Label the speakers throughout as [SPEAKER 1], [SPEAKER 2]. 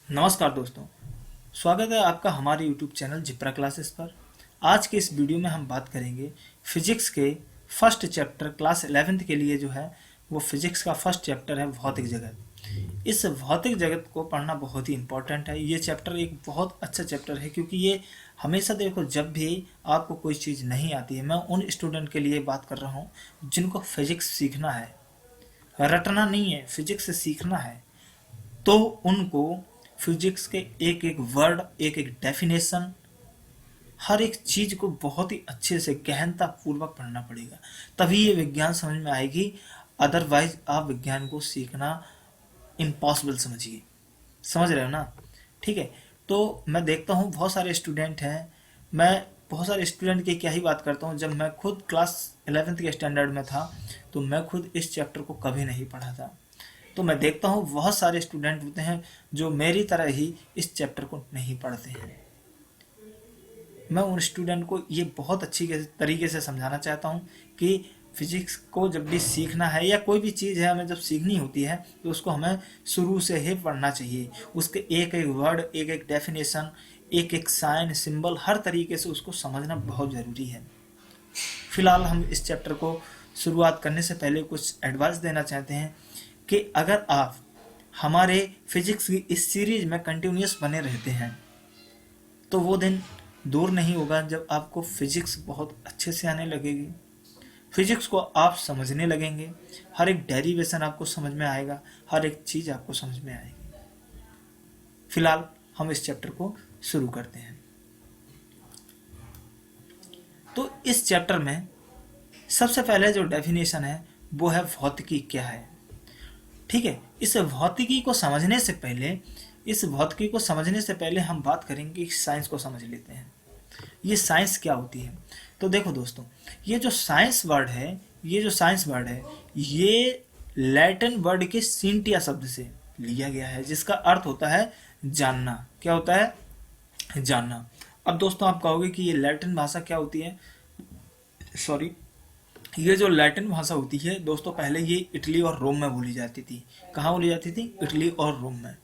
[SPEAKER 1] नमस्कार दोस्तों, स्वागत है आपका हमारे YouTube चैनल जिप्रा क्लासेस पर। आज के इस वीडियो में हम बात करेंगे फिजिक्स के फर्स्ट चैप्टर क्लास 11th के लिए जो है वो फिजिक्स का फर्स्ट चैप्टर है भौतिक जगत। इस भौतिक जगत को पढ़ना बहुत ही इम्पोर्टेंट है। ये चैप्टर एक बहुत अच्छा चैप्टर है क्योंकि ये हमेशा देखो, जब भी आपको कोई चीज़ नहीं आती है, मैं उन स्टूडेंट के लिए बात कर रहा हूँ जिनको फिजिक्स सीखना है, रटना नहीं है, फिजिक्स सीखना है, तो उनको फिजिक्स के एक एक वर्ड, एक एक डेफिनेशन, हर एक चीज को बहुत ही अच्छे से गहनता पूर्वक पढ़ना पड़ेगा, तभी ये विज्ञान समझ में आएगी। अदरवाइज आप विज्ञान को सीखना इम्पॉसिबल समझिए। समझ रहे हो ना? ठीक है। तो मैं देखता हूँ बहुत सारे स्टूडेंट हैं, मैं बहुत सारे स्टूडेंट की क्या ही बात करता हूँ। जब मैं खुद क्लास 11th के स्टैंडर्ड में था तो मैं खुद इस चैप्टर को कभी नहीं पढ़ा था। तो मैं देखता हूँ बहुत सारे स्टूडेंट होते हैं जो मेरी तरह ही इस चैप्टर को नहीं पढ़ते हैं। मैं उन स्टूडेंट को ये बहुत अच्छी तरीके से समझाना चाहता हूँ कि फिजिक्स को जब भी सीखना है या कोई भी चीज़ है हमें जब सीखनी होती है तो उसको हमें शुरू से ही पढ़ना चाहिए। उसके एक एक वर्ड, एक एक डेफिनेशन, एक एक साइन, सिंबल, हर तरीके से उसको समझना बहुत ज़रूरी है। फिलहाल हम इस चैप्टर को शुरुआत करने से पहले कुछ एडवाइस देना चाहते हैं कि अगर आप हमारे फिजिक्स की इस सीरीज में कंटिन्यूस बने रहते हैं तो वो दिन दूर नहीं होगा जब आपको फिजिक्स बहुत अच्छे से आने लगेगी, फिजिक्स को आप समझने लगेंगे, हर एक डेरिवेशन आपको समझ में आएगा, हर एक चीज़ आपको समझ में आएगी। फिलहाल हम इस चैप्टर को शुरू करते हैं। तो इस चैप्टर में सबसे पहले जो डेफिनेशन है वो है भौतिकी क्या है। ठीक है। इस भौतिकी को समझने से पहले हम बात करेंगे कि साइंस को समझ लेते हैं। ये साइंस क्या होती है? तो देखो दोस्तों, ये जो साइंस वर्ड है ये लैटिन वर्ड के सिंटिया शब्द से लिया गया है, जिसका अर्थ होता है जानना। क्या होता है? जानना। अब दोस्तों आप कहोगे कि ये लैटिन भाषा क्या होती है? सॉरी, ये जो लैटिन भाषा होती है दोस्तों, पहले ये इटली और रोम में बोली जाती थी। कहाँ बोली जाती थी? इटली और रोम में।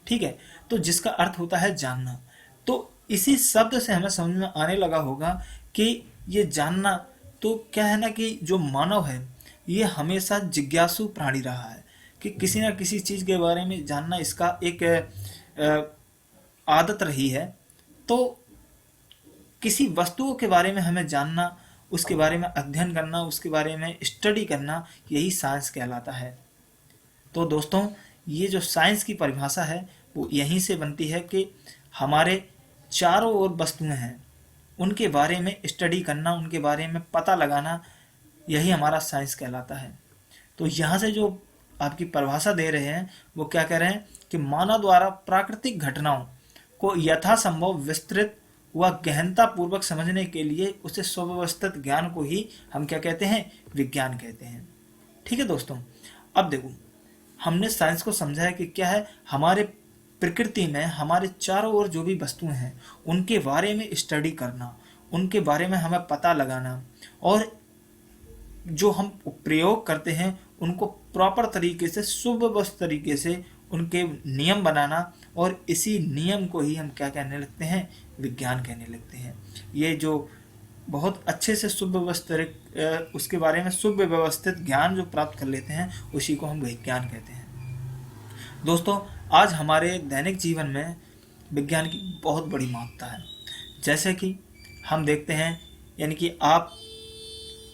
[SPEAKER 1] ठीक है। तो जिसका अर्थ होता है जानना। तो इसी शब्द से हमें समझ में आने लगा होगा कि ये जानना, तो क्या है ना कि जो मानव है ये हमेशा जिज्ञासु प्राणी रहा है कि किसी ना किसी चीज के बारे में जानना इसका एक आदत रही है। तो किसी वस्तुओं के बारे में हमें जानना, उसके बारे में अध्ययन करना, उसके बारे में स्टडी करना, यही साइंस कहलाता है। तो दोस्तों, ये जो साइंस की परिभाषा है वो यहीं से बनती है कि हमारे चारों ओर वस्तुएं हैं, उनके बारे में स्टडी करना, उनके बारे में पता लगाना, यही हमारा साइंस कहलाता है। तो यहाँ से जो आपकी परिभाषा दे रहे हैं वो क्या कह रहे हैं कि मानव द्वारा प्राकृतिक घटनाओं को यथासंभव विस्तृत व गहनता पूर्वक समझने के लिए उसे सुव्यवस्थित ज्ञान को ही हम क्या कहते हैं? विज्ञान कहते हैं। ठीक है दोस्तों, अब देखो, हमने साइंस को समझा है कि क्या है, हमारे प्रकृति में हमारे चारों ओर जो भी वस्तुएं हैं उनके बारे में स्टडी करना, उनके बारे में हमें पता लगाना, और जो हम प्रयोग करते हैं उनको प्रॉपर तरीके से, सुव्यवस्थित तरीके से उनके नियम बनाना, और इसी नियम को ही हम क्या कहने लगते हैं? विज्ञान कहने लगते हैं। ये जो बहुत अच्छे से सुव्यवस्थित, उसके बारे में सुव्यवस्थित ज्ञान जो प्राप्त कर लेते हैं उसी को हम विज्ञान कहते हैं। दोस्तों, आज हमारे दैनिक जीवन में विज्ञान की बहुत बड़ी महत्ता है। जैसे कि हम देखते हैं, यानी कि आप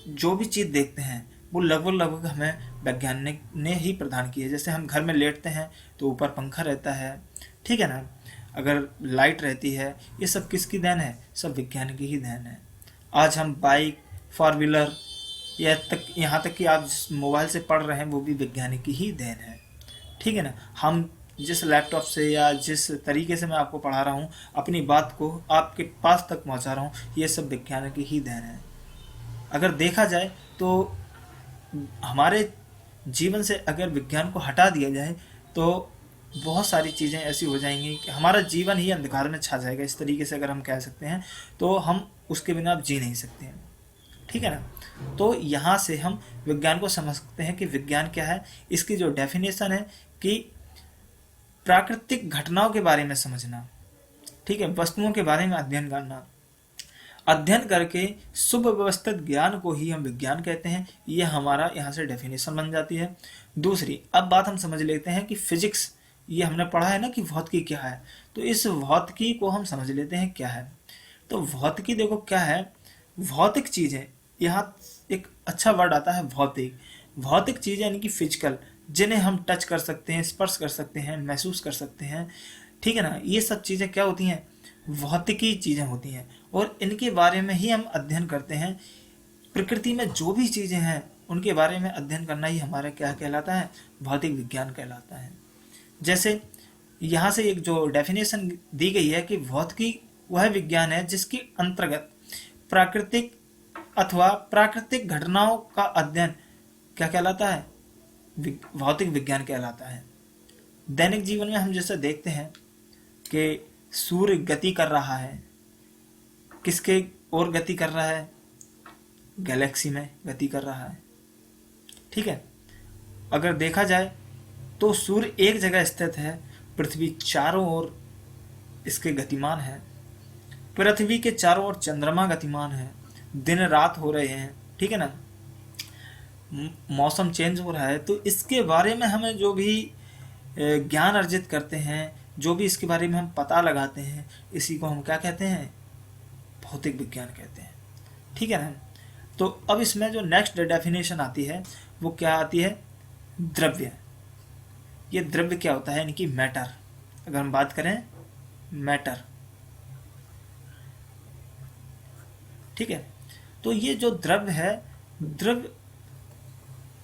[SPEAKER 1] जो भी चीज़ देखते हैं वो लगभग हमें वैज्ञानिक ने ही प्रदान की है। जैसे हम घर में लेटते हैं तो ऊपर पंखा रहता है, ठीक है ना, अगर लाइट रहती है, ये सब किसकी देन है? सब विज्ञान की ही देन है। आज हम बाइक, फोर व्हीलर, यहाँ तक कि आप जिस मोबाइल से पढ़ रहे हैं वो भी वैज्ञानिक की ही देन है। ठीक है ना। हम जिस लैपटॉप से या जिस तरीके से मैं आपको पढ़ा रहा हूँ, अपनी बात को आपके पास तक पहुँचा रहा हूँ, ये सब विज्ञान की ही देन है। अगर देखा जाए तो हमारे जीवन से अगर विज्ञान को हटा दिया जाए तो बहुत सारी चीज़ें ऐसी हो जाएंगी कि हमारा जीवन ही अंधकार में छा जाएगा। इस तरीके से अगर हम कह सकते हैं तो हम उसके बिना अब जी नहीं सकते हैं। ठीक है ना। तो यहाँ से हम विज्ञान को समझ सकते हैं कि विज्ञान क्या है। इसकी जो डेफिनेशन है कि प्राकृतिक घटनाओं के बारे में समझना, ठीक है, वस्तुओं के बारे में अध्ययन करना, अध्ययन करके सुव्यवस्थित ज्ञान को ही हम विज्ञान कहते हैं। ये हमारा यहाँ से डेफिनेशन बन जाती है। दूसरी, अब बात हम समझ लेते हैं कि फिजिक्स, ये हमने पढ़ा है ना कि भौतिकी क्या है, तो इस भौतिकी को हम समझ लेते हैं क्या है। तो भौतिकी देखो क्या है, भौतिक चीज है, यहाँ एक अच्छा वर्ड आता है भौतिक। भौतिक चीज यानी कि फिजिकल, जिन्हें हम टच कर सकते हैं, स्पर्श कर सकते हैं, महसूस कर सकते हैं, ठीक है ना। ये सब चीजें क्या होती हैं, भौतिकी चीजें होती हैं, और इनके बारे में ही हम अध्ययन करते हैं। प्रकृति में जो भी चीजें हैं उनके बारे में अध्ययन करना ही हमारा क्या कहलाता है, भौतिक विज्ञान कहलाता है। जैसे यहाँ से एक जो डेफिनेशन दी गई है कि भौतिकी वह विज्ञान है जिसके अंतर्गत प्राकृतिक अथवा प्राकृतिक घटनाओं का अध्ययन क्या कहलाता है, भौतिक विज्ञान कहलाता है। दैनिक जीवन में हम जैसे देखते हैं कि सूर्य गति कर रहा है, किसके ओर गति कर रहा है, गैलेक्सी में गति कर रहा है, ठीक है। अगर देखा जाए तो सूर्य एक जगह स्थित है, पृथ्वी चारों ओर इसके गतिमान है, पृथ्वी के चारों ओर चंद्रमा गतिमान है, दिन रात हो रहे हैं, ठीक है ना, मौसम चेंज हो रहा है। तो इसके बारे में हमें जो भी ज्ञान अर्जित करते हैं, जो भी इसके बारे में हम पता लगाते हैं, इसी को हम क्या कहते हैं, भौतिक विज्ञान कहते हैं, ठीक है ना। तो अब इसमें जो नेक्स्ट डेफिनेशन आती है वो क्या आती है, द्रव्य। ये द्रव्य क्या होता है, यानी कि मैटर। अगर हम बात करें मैटर, ठीक है, तो ये जो द्रव्य है, द्रव्य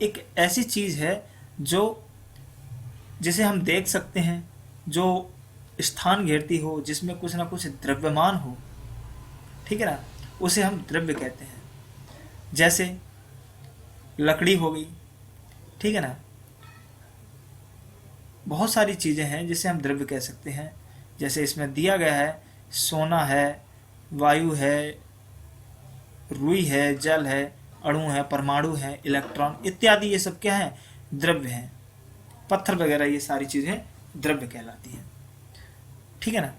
[SPEAKER 1] एक ऐसी चीज है जो जिसे हम देख सकते हैं, जो स्थान घेरती हो, जिसमें कुछ ना कुछ द्रव्यमान हो, ठीक है ना, उसे हम द्रव्य कहते हैं। जैसे लकड़ी हो गई, ठीक है ना, बहुत सारी चीजें हैं जिसे हम द्रव्य कह सकते हैं। जैसे इसमें दिया गया है, सोना है, वायु है, रुई है, जल है, अणु है, परमाणु है, इलेक्ट्रॉन इत्यादि, ये सब क्या है, द्रव्य हैं। पत्थर वगैरह, ये सारी चीजें द्रव्य कहलाती हैं, ठीक है ना।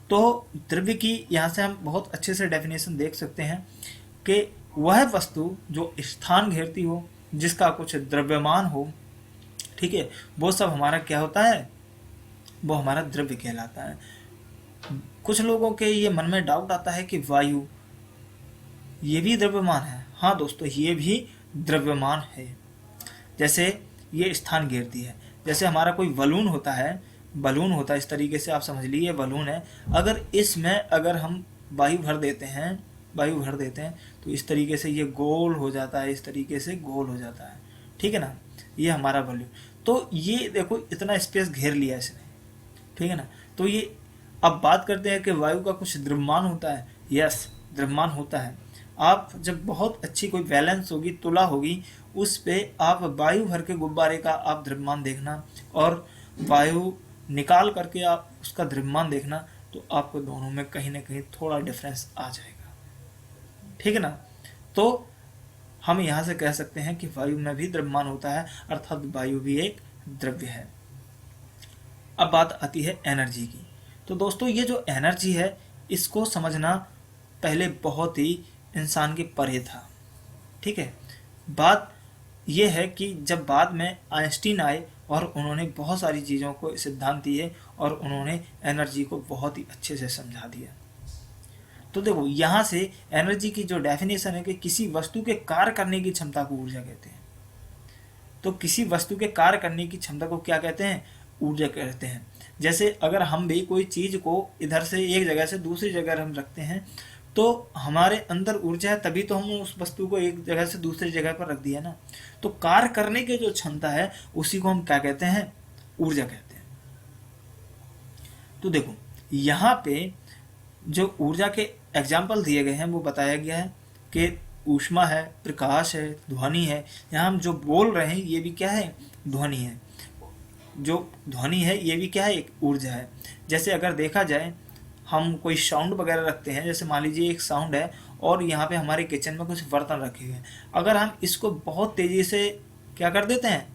[SPEAKER 1] तो द्रव्य की यहाँ से हम बहुत अच्छे से डेफिनेशन देख सकते हैं कि वह वस्तु जो स्थान घेरती हो, जिसका कुछ द्रव्यमान हो, ठीक है, वो सब हमारा क्या होता है, वो हमारा द्रव्य कहलाता है। कुछ लोगों के ये मन में डाउट आता है कि वायु ये भी द्रव्यमान है। हाँ दोस्तों, ये भी द्रव्यमान है। जैसे ये स्थान घेरती है, जैसे हमारा कोई बलून होता है, बलून होता है इस तरीके से, आप समझ लीजिए बलून है। अगर इसमें अगर हम वायु भर देते हैं, वायु भर देते हैं, तो इस तरीके से ये गोल हो जाता है, इस तरीके से गोल हो जाता है, ठीक है ना, ये हमारा बलून। तो ये देखो इतना स्पेस घेर लिया इसने, ठीक है ना। तो ये अब बात करते हैं कि वायु का कुछ द्रव्यमान होता है। यस, द्रव्यमान होता है। आप जब बहुत अच्छी कोई बैलेंस होगी, तुला होगी, उस पे आप वायु भर के गुब्बारे का आप द्रव्यमान देखना और वायु निकाल करके आप उसका द्रव्यमान देखना, तो आपको दोनों में कहीं ना कहीं थोड़ा डिफरेंस आ जाएगा, ठीक है ना। तो हम यहाँ से कह सकते हैं कि वायु में भी द्रव्यमान होता है, अर्थात वायु भी एक द्रव्य है। अब बात आती है एनर्जी की। तो दोस्तों, ये जो एनर्जी है, इसको समझना पहले बहुत ही इंसान के परे था, ठीक है। बात यह है कि जब बाद में आइंस्टीन आए और उन्होंने बहुत सारी चीज़ों को सिद्धांत दिए और उन्होंने एनर्जी को बहुत ही अच्छे से समझा दिया। तो देखो यहाँ से एनर्जी की जो डेफिनेशन है कि किसी वस्तु के कार्य करने की क्षमता को ऊर्जा कहते हैं। तो किसी वस्तु के कार्य करने की क्षमता को क्या कहते हैं, ऊर्जा कहते हैं। जैसे अगर हम भी कोई चीज़ को इधर से एक जगह से दूसरी जगह हम रखते हैं, तो हमारे अंदर ऊर्जा है, तभी तो हमने उस वस्तु को एक जगह से दूसरी जगह पर रख दिया ना। तो कार्य करने की जो क्षमता है, उसी को हम क्या कहते हैं, ऊर्जा कहते हैं। तो देखो यहाँ पे जो ऊर्जा के एग्जाम्पल दिए गए हैं वो बताया गया है कि ऊष्मा है, प्रकाश है, ध्वनि है। यहाँ हम जो बोल रहे हैं ये भी क्या है, ध्वनि है। जो ध्वनि है ये भी क्या है, एक ऊर्जा है। जैसे अगर देखा जाए, हम कोई साउंड वगैरह रखते हैं, जैसे मान लीजिए एक साउंड है और यहाँ पे हमारे किचन में कुछ बर्तन रखे हुए हैं, अगर हम इसको बहुत तेज़ी से क्या कर देते हैं,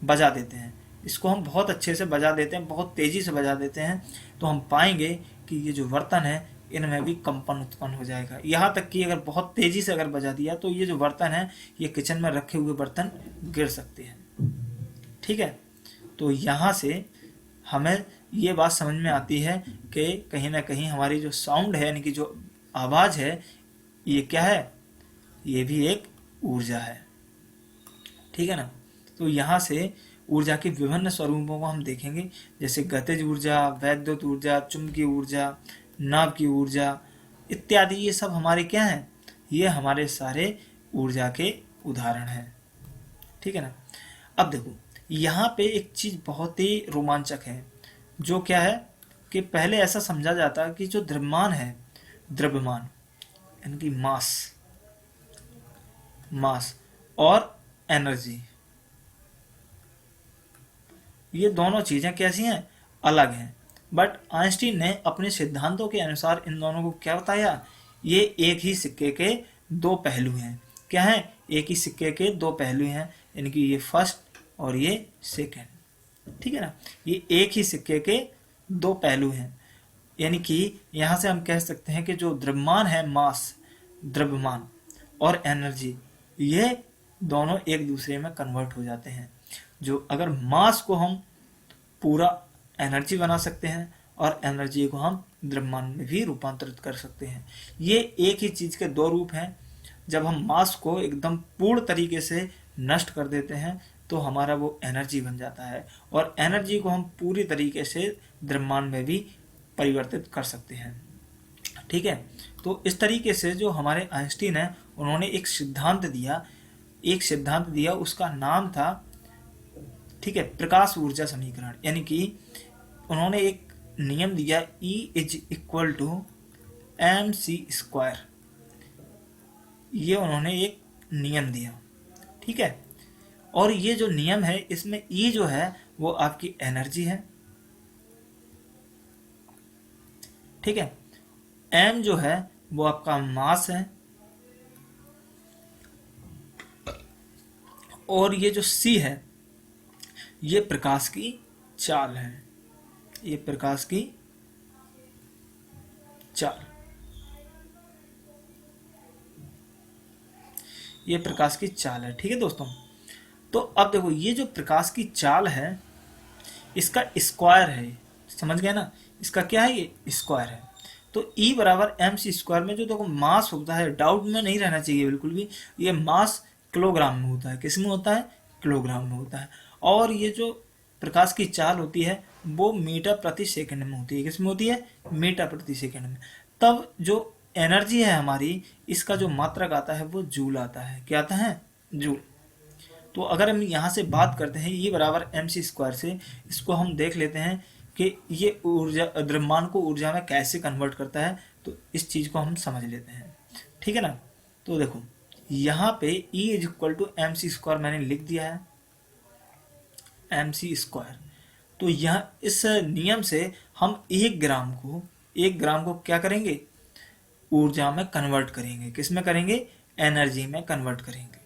[SPEAKER 1] बजा देते हैं, इसको हम बहुत अच्छे से बजा देते हैं, बहुत तेज़ी से बजा देते हैं, तो हम पाएंगे कि ये जो बर्तन है इनमें भी कंपन उत्पन्न हो जाएगा। यहाँ तक कि अगर बहुत तेज़ी से अगर बजा दिया तो ये जो बर्तन है, ये किचन में रखे हुए बर्तन गिर सकते हैं। ठीक है, तो यहाँ से हमें ये बात समझ में आती है कि कहीं ना कहीं हमारी जो साउंड है, यानी कि जो आवाज़ है, ये क्या है, ये भी एक ऊर्जा है। ठीक है ना। तो यहाँ से ऊर्जा के विभिन्न स्वरूपों को हम देखेंगे, जैसे गतिज ऊर्जा, वैद्युत ऊर्जा, चुंबकीय ऊर्जा, नाभ की ऊर्जा इत्यादि। ये सब हमारे क्या हैं, ये हमारे सारे ऊर्जा के उदाहरण हैं। ठीक है ना। अब देखो यहाँ पे एक चीज़ बहुत ही रोमांचक है, जो क्या है कि पहले ऐसा समझा जाता है कि जो द्रव्यमान है, द्रव्यमान यानी कि मास और एनर्जी, ये दोनों चीज़ें कैसी हैं, अलग हैं। बट आइंस्टीन ने अपने सिद्धांतों के अनुसार इन दोनों को क्या बताया, ये एक ही सिक्के के दो पहलू हैं। क्या है, एक ही सिक्के के दो पहलू हैं, यानी कि ये फर्स्ट और ये सेकंड। ठीक है ना, ये एक ही सिक्के के दो पहलू हैं। यानी कि यहाँ से हम कह सकते हैं कि जो द्रव्यमान है, मास, द्रव्यमान और एनर्जी, ये दोनों एक दूसरे में कन्वर्ट हो जाते हैं। जो अगर मास को हम पूरा एनर्जी बना सकते हैं और एनर्जी को हम द्रव्यमान में भी रूपांतरित कर सकते हैं। ये एक ही चीज़ के दो रूप हैं। जब हम मास को एकदम पूर्ण तरीके से नष्ट कर देते हैं तो हमारा वो एनर्जी बन जाता है, और एनर्जी को हम पूरी तरीके से द्रव्यमान में भी परिवर्तित कर सकते हैं। ठीक है, तो इस तरीके से जो हमारे आइंस्टीन है, उन्होंने एक सिद्धांत दिया, उसका नाम था, ठीक है, प्रकाश ऊर्जा समीकरण। यानी कि उन्होंने एक नियम दिया, E = mc²। ये उन्होंने एक नियम दिया। ठीक है, और ये जो नियम है, इसमें E जो है वो आपकी एनर्जी है। ठीक है, M जो है वो आपका मास है, और ये जो C है, ये प्रकाश की चाल है। ये प्रकाश की चाल, ये प्रकाश की चाल है। ठीक है दोस्तों, तो अब देखो ये जो प्रकाश की चाल है, इसका स्क्वायर है, समझ गए ना, इसका क्या है, ये स्क्वायर है। तो E = mc² में जो देखो मास होता है, डाउट में नहीं रहना चाहिए बिल्कुल भी, ये मास किलोग्राम में होता है। किस में होता है, किलोग्राम में होता है। और ये जो प्रकाश की चाल होती है वो मीटर प्रति सेकंड में होती है। किस में होती है, मीटर प्रति सेकंड में। तब जो एनर्जी है हमारी, इसका जो मात्रक आता है वो जूल आता है। क्या आता है, जूल। तो अगर हम यहाँ से बात करते हैं E = mc² से, इसको हम देख लेते हैं कि ये ऊर्जा, द्रव्यमान को ऊर्जा में कैसे कन्वर्ट करता है, तो इस चीज़ को हम समझ लेते हैं। ठीक है ना। तो देखो यहाँ पे E = mc² मैंने लिख दिया है, mc²। तो यह इस नियम से हम 1 ग्राम को क्या करेंगे, ऊर्जा में कन्वर्ट करेंगे। किस में करेंगे, एनर्जी में कन्वर्ट करेंगे।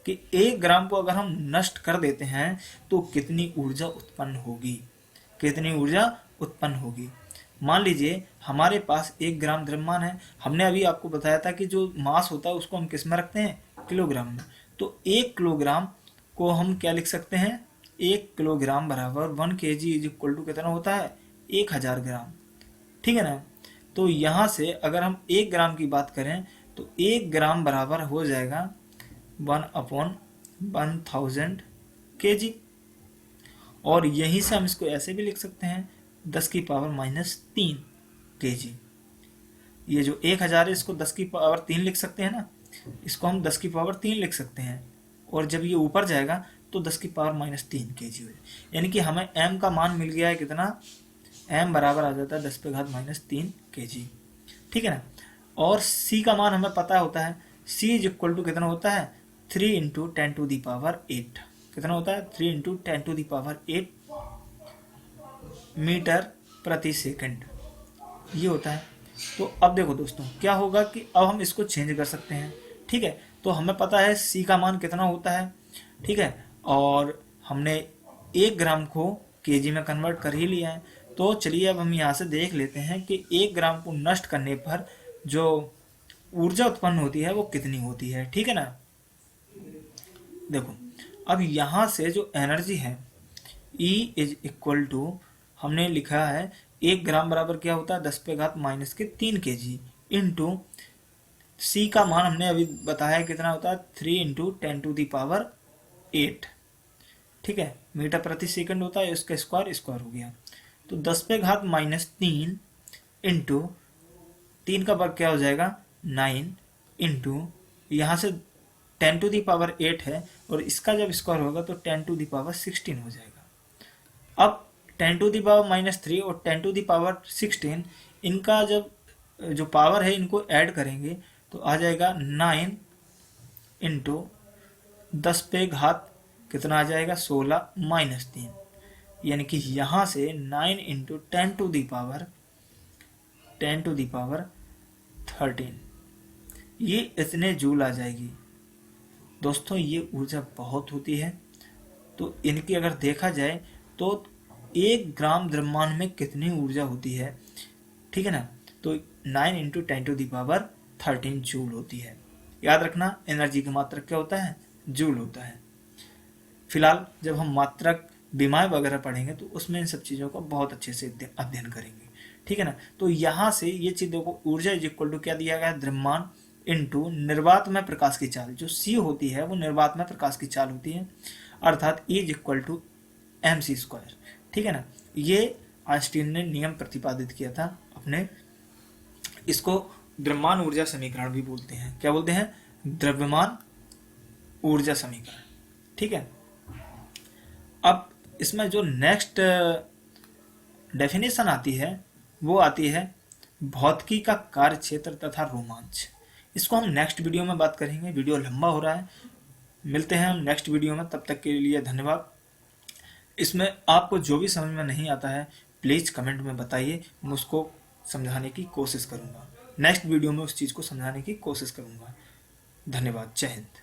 [SPEAKER 1] कि 1 ग्राम को अगर हम नष्ट कर देते हैं तो कितनी ऊर्जा उत्पन्न होगी, कितनी ऊर्जा उत्पन्न होगी। मान लीजिए हमारे पास 1 ग्राम द्रव्यमान है। हमने अभी आपको बताया था कि जो मास होता है उसको हम किस में रखते हैं, किलोग्राम में। तो 1 किलोग्राम को हम क्या लिख सकते हैं, 1 किलोग्राम बराबर 1 kg = कितना होता है, 1000 ग्राम। ठीक है ना। तो यहाँ से अगर हम 1 ग्राम की बात करें तो 1 ग्राम बराबर हो जाएगा 1/1000 kg। और यहीं से हम इसको ऐसे भी लिख सकते हैं 10⁻³ kg। ये जो 1000 है इसको 10⁻³ लिख सकते हैं ना, इसको हम 10⁻³ लिख सकते हैं। और जब ये ऊपर जाएगा तो 10⁻³ kg हो, यानी कि हमें m का मान मिल गया है कितना, m बराबर आ जाता है 10⁻³ kg। ठीक है ना। और c का मान हमें पता होता है, c = कितना होता है, 3 × 10⁸। कितना होता है, 3 × 10⁸ मीटर प्रति सेकंड, ये होता है। तो अब देखो दोस्तों क्या होगा कि अब हम इसको चेंज कर सकते हैं। ठीक है, तो हमें पता है c का मान कितना होता है। ठीक है, और हमने 1 ग्राम को केजी में कन्वर्ट कर ही लिया है। तो चलिए अब हम यहाँ से देख लेते हैं कि 1 ग्राम को नष्ट करने पर जो ऊर्जा उत्पन्न होती है वो कितनी होती है। ठीक है ना। देखो अब यहाँ से जो एनर्जी है E इज इक्वल टू, हमने लिखा है 1 ग्राम बराबर क्या होता है 10⁻³ kg इंटू C का मान हमने अभी बताया कितना होता है 3 × 10⁸। ठीक है, मीटर प्रति सेकंड होता है, इसका स्क्वायर हो गया। तो 10⁻³ इंटू 3 का वर्ग क्या हो जाएगा 9 इंटू यहाँ से 10⁸ है और इसका जब स्क्वायर होगा तो 10⁻16 हो जाएगा। अब 10⁻³ और 10⁻16 इनका जब जो पावर है इनको ऐड करेंगे तो आ जाएगा 9 इंटू 10 पे घात कितना आ जाएगा 16-3, यानी कि यहाँ से 9 इंटू 10⁻13 ये इतने जूल आ जाएगी। दोस्तों ये ऊर्जा बहुत होती है। तो इनकी अगर देखा जाए तो 1 ग्राम द्रव्यमान में कितनी ऊर्जा होती है, ठीक है ना, तो 9 इंटू 10⁻13 जूल होती है। याद रखना एनर्जी की मात्रक क्या होता है जूल होता है। फिलहाल जब हम मात्रक विमाएं वगैरह पढ़ेंगे तो उसमें इन सब चीज़ों का बहुत अच्छे से अध्ययन करेंगे। ठीक है ना। तो यहाँ से ये चीज़ देखो ऊर्जा इज इक्वल टू क्या दिया गया है द्रव्यमान इंटू निर्वात में प्रकाश की चाल, जो C होती है वो निर्वात में प्रकाश की चाल होती है, अर्थात E is equal to mc²। ठीक है ना। ये आइंस्टीन ने नियम प्रतिपादित किया था अपने, इसको द्रव्यमान ऊर्जा समीकरण भी बोलते हैं। क्या बोलते हैं द्रव्यमान ऊर्जा समीकरण। ठीक है। अब इसमें जो नेक्स्ट डेफिनेशन आती है वो आती है भौतिकी का कार्य क्षेत्र तथा रोमांच। इसको हम नेक्स्ट वीडियो में बात करेंगे, वीडियो लंबा हो रहा है। मिलते हैं हम नेक्स्ट वीडियो में, तब तक के लिए धन्यवाद। इसमें आपको जो भी समझ में नहीं आता है प्लीज़ कमेंट में बताइए, मैं उसको समझाने की कोशिश करूँगा। नेक्स्ट वीडियो में उस चीज़ को समझाने की कोशिश करूँगा। धन्यवाद। जय हिंद।